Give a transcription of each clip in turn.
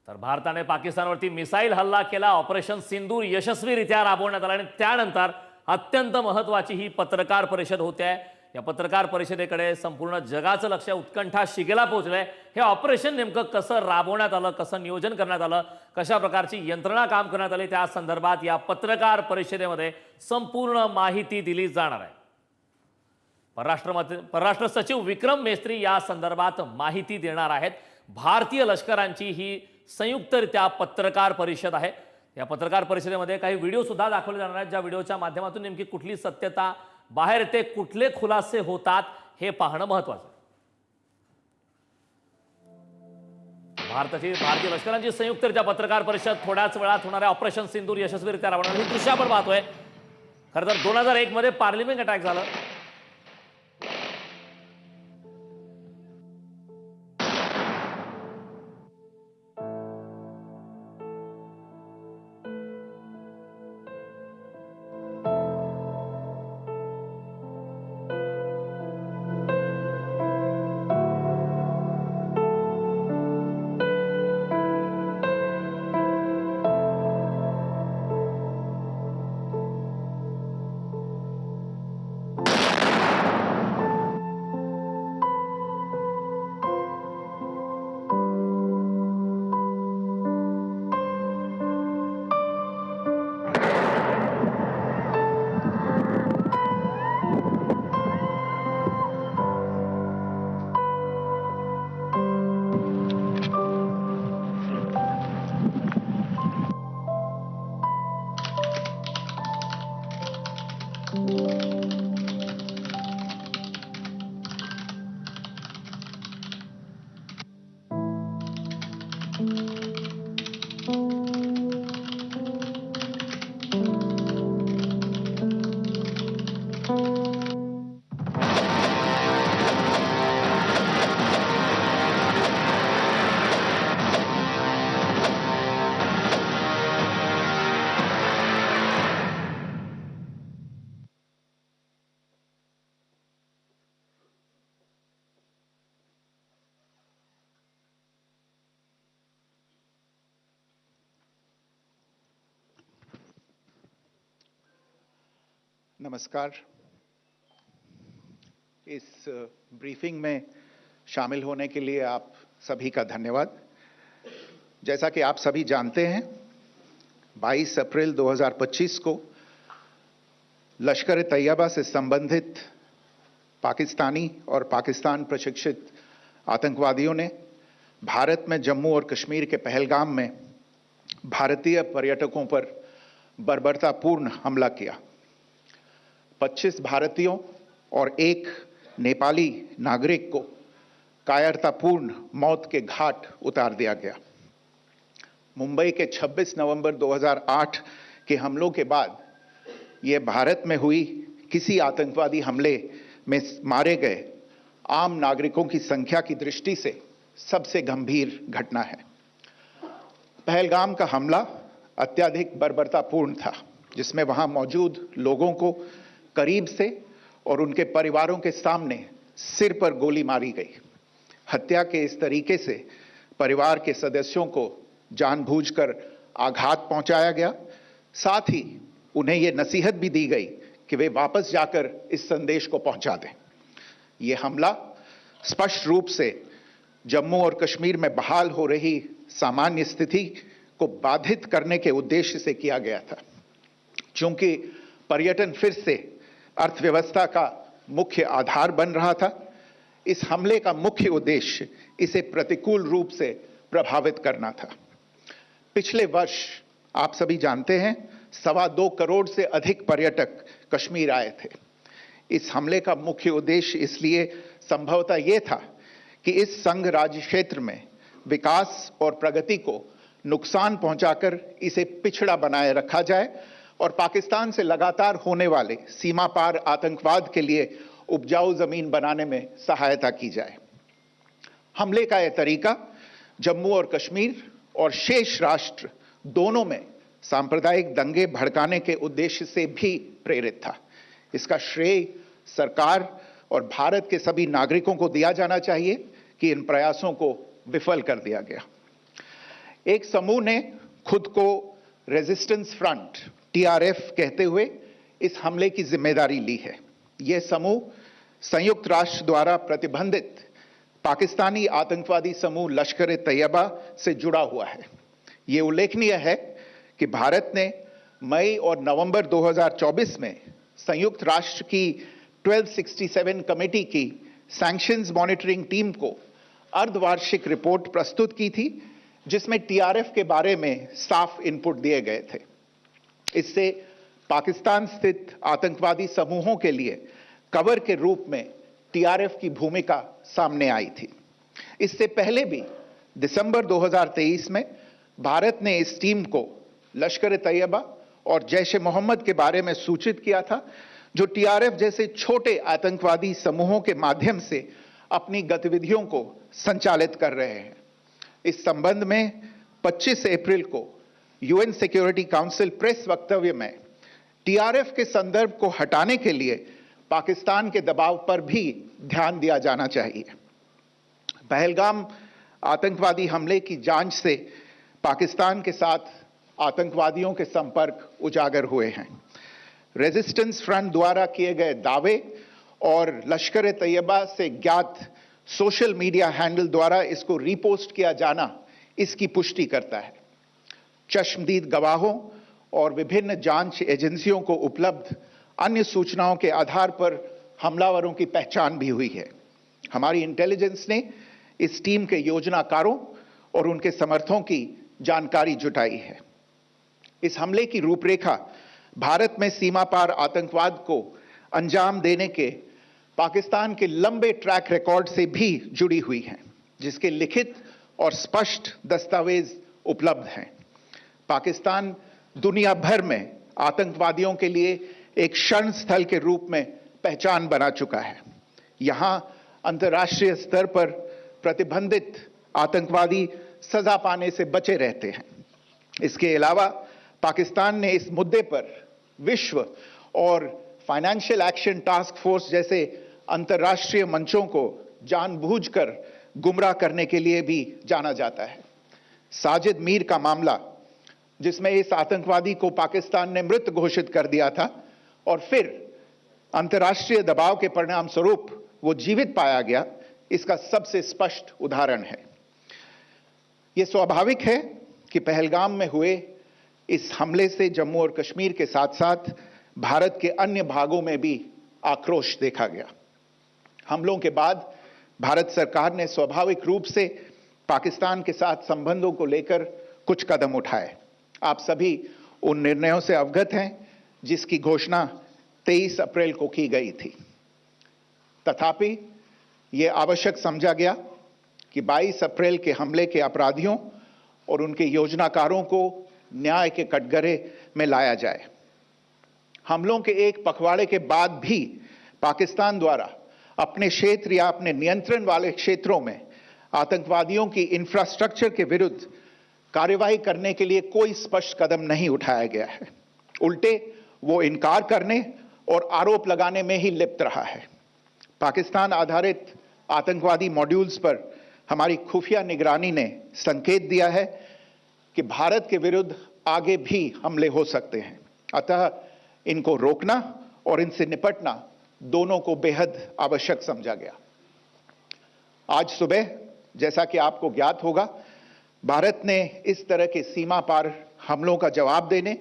तर भारताने पाकिस्तानवरती मिसाईल हल्ला केला, ऑपरेशन सिंदूर यशस्वीरित्या राबवण्यात आला आणि त्यानंतर अत्यंत महत्त्वाची ही पत्रकार परिषद होते आहे। या पत्रकार परिषदेकडे संपूर्ण जगाचं लक्ष उत्कंठा शिगेला पोहोचलंय। हे ऑपरेशन नेमकं कसं राबवण्यात आलं, कसं नियोजन करण्यात आलं, कशा प्रकारची यंत्रणा काम करण्यात आली, त्या संदर्भात या पत्रकार परिषदेमध्ये संपूर्ण माहिती दिली जाणार आहे। परराष्ट्र सचिव विक्रम मेस्त्री या संदर्भात माहिती देणार आहेत। भारतीय लष्करांची ही संयुक्तरित्या पत्रकार परिषद आहे। या पत्रकार परिषदेमध्ये काही व्हिडिओ सुद्धा दाखवले जाणार आहेत, ज्या व्हिडिओच्या माध्यमातून नेमकी कुठली सत्यता बाहेर येते, कुठले खुलासे होतात हे पाहणं महत्त्वाचं आहे। भारतीय लष्करांची संयुक्तरित्या पत्रकार परिषद थोड्याच वेळात होणार आहे। ऑपरेशन सिंदूर यशस्वीरित्या राबवणार ही दृश्य आपण पाहतोय। खरं तर 2001 मध्ये पार्लिमेंट अटॅक झालं। नमस्कार। इस ब्रीफिंग में शामिल होने के लिए आप सभी का धन्यवाद। जैसा कि आप सभी जानते हैं, 22 अप्रैल 2025 को लश्कर तैयबा से संबंधित पाकिस्तानी और पाकिस्तान प्रशिक्षित आतंकवादियों ने भारत में जम्मू और कश्मीर के पहलगाम में भारतीय पर्यटकों पर बर्बरतापूर्ण हमला किया। 25 भारतीयों और एक नेपाली नागरिक को कायरतापूर्ण मौत के घाट उतार दिया गया। मुंबई के 26 नवंबर 2008 के हमलों के बाद यह भारत में हुई किसी आतंकवादी हमले में मारे गए आम नागरिकों की संख्या की दृष्टि से सबसे गंभीर घटना है। पहलगाम का हमला अत्यधिक बर्बरतापूर्ण था, जिसमें वहां मौजूद लोगों को करीब से और उनके परिवारों के सामने सिर पर गोली मारी गई। हत्या के इस तरीके से परिवार के सदस्यों को जानबूझकर आघात पहुंचाया गया। साथ ही उन्हें यह नसीहत भी दी गई कि वे वापस जाकर इस संदेश को पहुंचा दें। यह हमला स्पष्ट रूप से जम्मू और कश्मीर में बहाल हो रही सामान्य स्थिति को बाधित करने के उद्देश्य से किया गया था। चूंकि पर्यटन फिर से अर्थव्यवस्था का मुख्य आधार बन रहा था, इस हमले का मुख्य उद्देश्य इसे प्रतिकूल रूप से प्रभावित करना था। पिछले वर्ष आप सभी जानते हैं 2.25 करोड़ से अधिक पर्यटक कश्मीर आए थे। इस हमले का मुख्य उद्देश्य इसलिए संभवतः यह था कि इस संघ राज्य क्षेत्र में विकास और प्रगति को नुकसान पहुंचाकर इसे पिछड़ा बनाए रखा जाए और पाकिस्तान से लगातार होने वाले सीमा पार आतंकवाद के लिए उपजाऊ जमीन बनाने में सहायता की जाए। हमले का यह तरीका जम्मू और कश्मीर और शेष राष्ट्र दोनों में सांप्रदायिक दंगे भड़काने के उद्देश्य से भी प्रेरित था। इसका श्रेय सरकार और भारत के सभी नागरिकों को दिया जाना चाहिए कि इन प्रयासों को विफल कर दिया गया। एक समूह ने खुद को रेजिस्टेंस फ्रंट टीआरएफ कहते हुए इस हमले की जिम्मेदारी ली है। यह समूह संयुक्त राष्ट्र द्वारा प्रतिबंधित पाकिस्तानी आतंकवादी समूह लश्कर ए तैयबा से जुड़ा हुआ है। यह उल्लेखनीय है कि भारत ने मई और नवंबर 2024 में संयुक्त राष्ट्र की 1267 कमेटी की सैंक्शंस मॉनिटरिंग टीम को अर्धवार्षिक रिपोर्ट प्रस्तुत की थी, जिसमें टीआरएफ के बारे में साफ इनपुट दिए गए थे। इससे पाकिस्तान स्थित आतंकवादी समूहों के लिए कवर के रूप में टीआरएफ की भूमिका सामने आई थी। इससे पहले भी दिसंबर 2023 में भारत ने इस टीम को लश्कर ए तैयबा और जैश ए मोहम्मद के बारे में सूचित किया था, जो टीआरएफ जैसे छोटे आतंकवादी समूहों के माध्यम से अपनी गतिविधियों को संचालित कर रहे हैं। इस संबंध में 25 अप्रैल को यूएन सिक्योरिटी काउंसिल प्रेस वक्तव्य में टीआरएफ के संदर्भ को हटाने के लिए पाकिस्तान के दबाव पर भी ध्यान दिया जाना चाहिए। पहलगाम आतंकवादी हमले की जांच से पाकिस्तान के साथ आतंकवादियों के संपर्क उजागर हुए हैं। रेजिस्टेंस फ्रंट द्वारा किए गए दावे और लश्कर ए तैयबा से ज्ञात सोशल मीडिया हैंडल द्वारा इसको रीपोस्ट किया जाना इसकी पुष्टि करता है। चश्मदीद गवाहों और विभिन्न जांच एजेंसियों को उपलब्ध अन्य सूचनाओं के आधार पर हमलावरों की पहचान भी हुई है। हमारी इंटेलिजेंस ने इस टीम के योजनाकारों और उनके समर्थकों की जानकारी जुटाई है। इस हमले की रूपरेखा भारत में सीमा पार आतंकवाद को अंजाम देने के पाकिस्तान के लंबे ट्रैक रिकॉर्ड से भी जुड़ी हुई है, जिसके लिखित और स्पष्ट दस्तावेज उपलब्ध हैं। पाकिस्तान दुनिया भर में आतंकवादियों के लिए एक शरण स्थल के रूप में पहचान बना चुका है। यहां अंतर्राष्ट्रीय स्तर पर प्रतिबंधित आतंकवादी सजा पाने से बचे रहते हैं। इसके अलावा पाकिस्तान ने इस मुद्दे पर विश्व और फाइनेंशियल एक्शन टास्क फोर्स जैसे अंतर्राष्ट्रीय मंचों को जानबूझकर गुमराह करने के लिए भी जाना जाता है। साजिद मीर का मामला, जिसमें इस आतंकवादी को पाकिस्तान ने मृत घोषित कर दिया था और फिर अंतर्राष्ट्रीय दबाव के परिणाम स्वरूप वो जीवित पाया गया, इसका सबसे स्पष्ट उदाहरण है। यह स्वाभाविक है कि पहलगाम में हुए इस हमले से जम्मू और कश्मीर के साथ साथ भारत के अन्य भागों में भी आक्रोश देखा गया। हमलों के बाद भारत सरकार ने स्वाभाविक रूप से पाकिस्तान के साथ संबंधों को लेकर कुछ कदम उठाए। आप सभी उन निर्णयों से अवगत हैं जिसकी घोषणा 23 अप्रैल को की गई थी। तथापि यह आवश्यक समझा गया कि 22 अप्रैल के हमले के अपराधियों और उनके योजनाकारों को न्याय के कटघरे में लाया जाए। हमलों के एक पखवाड़े के बाद भी पाकिस्तान द्वारा अपने क्षेत्र या अपने नियंत्रण वाले क्षेत्रों में आतंकवादियों की इंफ्रास्ट्रक्चर के विरुद्ध कार्रवाई करने के लिए कोई स्पष्ट कदम नहीं उठाया गया है। उल्टे वो इनकार करने और आरोप लगाने में ही लिप्त रहा है। पाकिस्तान आधारित आतंकवादी मॉड्यूल्स पर हमारी खुफिया निगरानी ने संकेत दिया है कि भारत के विरुद्ध आगे भी हमले हो सकते हैं। अतः इनको रोकना और इनसे निपटना दोनों को बेहद आवश्यक समझा गया। आज सुबह, जैसा कि आपको ज्ञात होगा, भारत ने इस तरह के सीमा पार हमलों का जवाब देने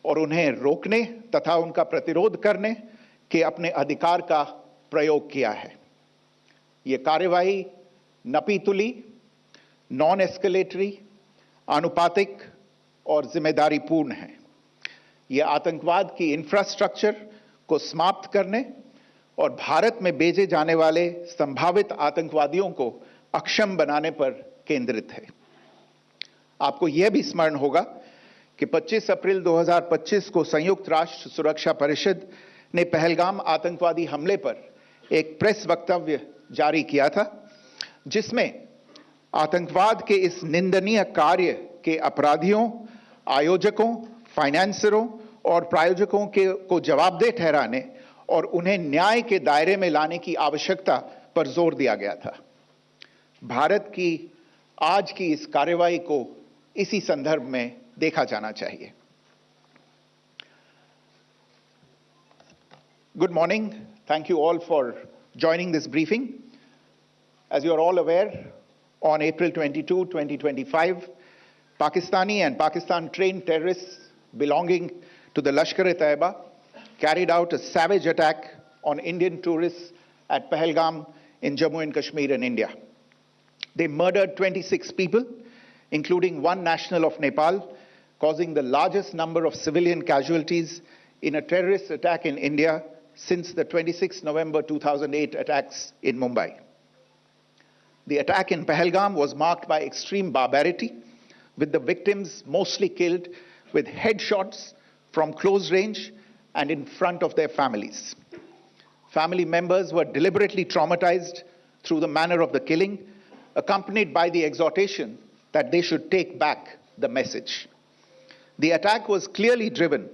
और उन्हें रोकने तथा उनका प्रतिरोध करने के अपने अधिकार का प्रयोग किया है। यह कार्यवाही नपीतुली, नॉन एस्केलेटरी, आनुपातिक और जिम्मेदारीपूर्ण है। यह आतंकवाद की इंफ्रास्ट्रक्चर को समाप्त करने और भारत में भेजे जाने वाले संभावित आतंकवादियों को अक्षम बनाने पर केंद्रित है। आपको यह भी स्मरण होगा कि 25 अप्रैल 2025 को संयुक्त राष्ट्र सुरक्षा परिषद ने पहलगाम आतंकवादी हमले पर एक प्रेस वक्तव्य जारी किया था, जिसमें आतंकवाद के इस निंदनीय कार्य के अपराधियों, आयोजकों, फाइनेंसरों और प्रायोजकों को जवाबदेह ठहराने और उन्हें न्याय के दायरे में लाने की आवश्यकता पर जोर दिया गया था। भारत की आज की इस कार्रवाई को इसी संदर्भ में देखा जाना चाहिए। Good morning. Thank you all for joining this briefing. As you are all aware, on April 22, 2025, Pakistani and Pakistan-trained terrorists belonging to the Lashkar-e-Taiba carried out a savage attack on Indian tourists at Pahalgam in Jammu and Kashmir in India. They murdered 26 people, including one national of Nepal, causing the largest number of civilian casualties in a terrorist attack in India since the 26 November 2008 attacks in Mumbai. The attack in Pahalgam was marked by extreme barbarity, with the victims mostly killed with headshots from close range and in front of their families. Family members were deliberately traumatized through the manner of the killing, accompanied by the exhortation that they should take back the message. The attack was clearly driven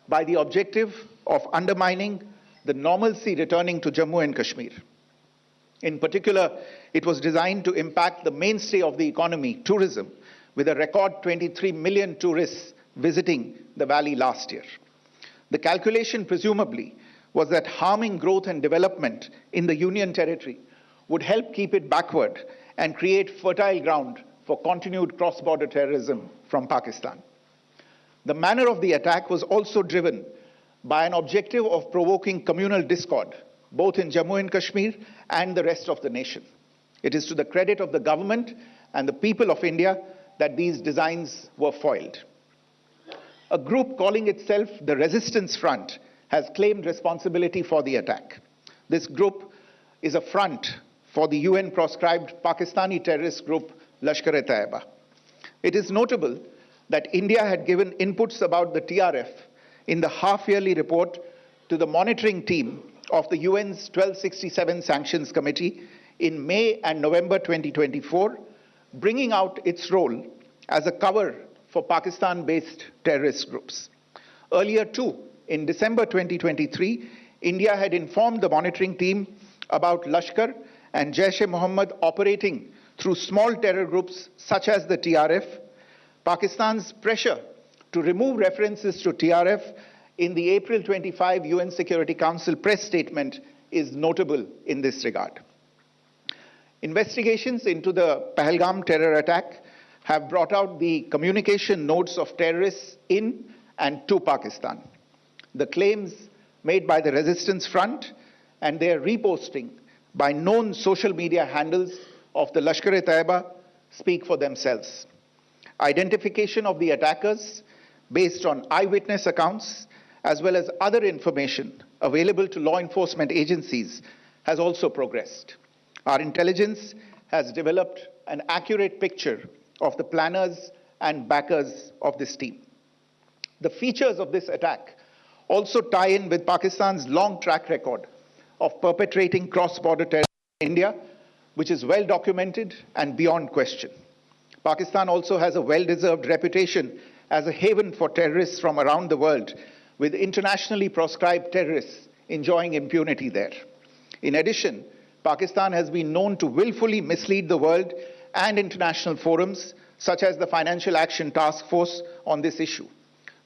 by the objective of undermining the normalcy returning to Jammu and Kashmir. In particular, it was designed to impact the mainstay of the economy, tourism, with a record 23 million tourists visiting the valley last year. The calculation, presumably, was that harming growth and development in the Union Territory would help keep it backward and create fertile ground for continued cross-border terrorism from Pakistan. The manner of the attack was also driven by an objective of provoking communal discord, both in Jammu and Kashmir and the rest of the nation. It is to the credit of the government and the people of India that these designs were foiled. A group calling itself the Resistance Front has claimed responsibility for the attack. This group is a front for the UN-proscribed Pakistani terrorist group Lashkar-e-Taiba. It is notable that India had given inputs about the TRF in the half-yearly report to the monitoring team of the UN's 1267 Sanctions Committee in May and November 2024, bringing out its role as a cover for Pakistan-based terrorist groups. Earlier too, in December 2023, India had informed the monitoring team about Lashkar and Jaish-e-Mohammed operating through small terror groups such as the TRF. Pakistan's pressure to remove references to TRF in the April 25 UN Security Council press statement is notable in this regard. Investigations into the Pahalgam terror attack have brought out the communication notes of terrorists in and to Pakistan. The claims made by the Resistance Front and their reposting by known social media handles of the Lashkar-e-Taiba speak for themselves. Identification of the attackers based on eyewitness accounts as well as other information available to law enforcement agencies has also progressed. Our intelligence has developed an accurate picture of the planners and backers of this team. The features of this attack also tie in with Pakistan's long track record of perpetrating cross-border terror in India, which is well documented and beyond question. Pakistan also has a well-deserved reputation as a haven for terrorists from around the world, with internationally proscribed terrorists enjoying impunity there. In addition, Pakistan has been known to willfully mislead the world and international forums, such as the Financial Action Task Force, on this issue.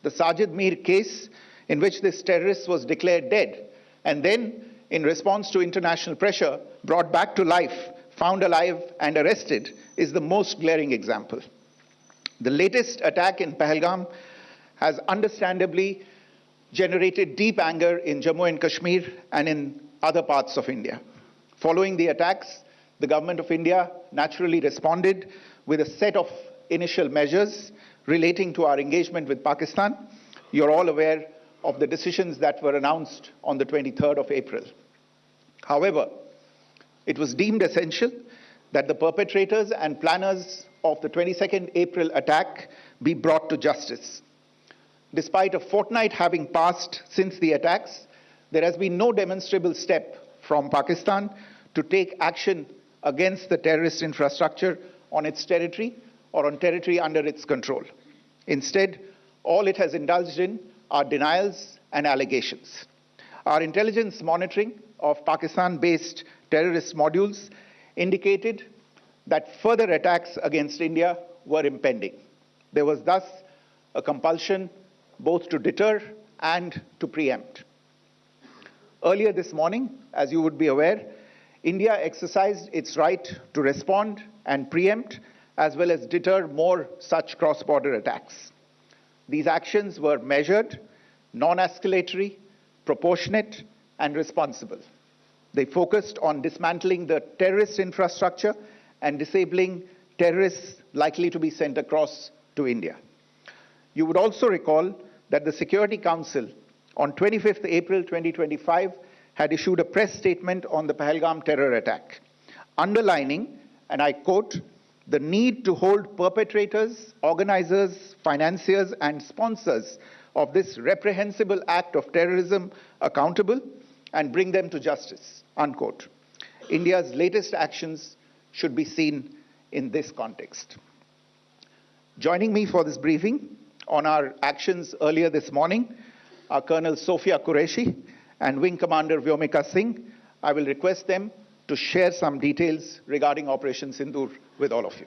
The Sajid Mir case, in which this terrorist was declared dead and then, in response to international pressure, brought back to life, found alive and arrested, is the most glaring example. The latest attack in Pahalgam has understandably generated deep anger in Jammu and Kashmir and in other parts of India. Following the attacks, the government of India naturally responded with a set of initial measures relating to our engagement with Pakistan. You're all aware of the decisions that were announced on the 23rd of April. However, it was deemed essential that the perpetrators and planners of the 22nd April attack be brought to justice. Despite a fortnight having passed since the attacks, there has been no demonstrable step from Pakistan to take action against the terrorist infrastructure on its territory or on territory under its control. Instead, all it has indulged in are denials and allegations. Our intelligence monitoring of Pakistan-based terrorist modules indicated that further attacks against India were impending. There was thus a compulsion both to deter and to preempt. Earlier this morning, as you would be aware, India exercised its right to respond and preempt as well as deter more such cross-border attacks. These actions were measured, non-escalatory, proportionate, and responsible. They focused on dismantling the terrorist infrastructure and disabling terrorists likely to be sent across to India. You would also recall that the Security Council on 25th April 2025 had issued a press statement on the Pahalgam terror attack, underlining, and I quote, the need to hold perpetrators, organizers, financiers, and sponsors of this reprehensible act of terrorism accountable and bring them to justice, unquote. India's latest actions should be seen in this context. Joining me for this briefing on our actions earlier this morning are Colonel Sophia Qureshi and Wing Commander Vyomika Singh. I will request them to share some details regarding Operation Sindoor with all of you.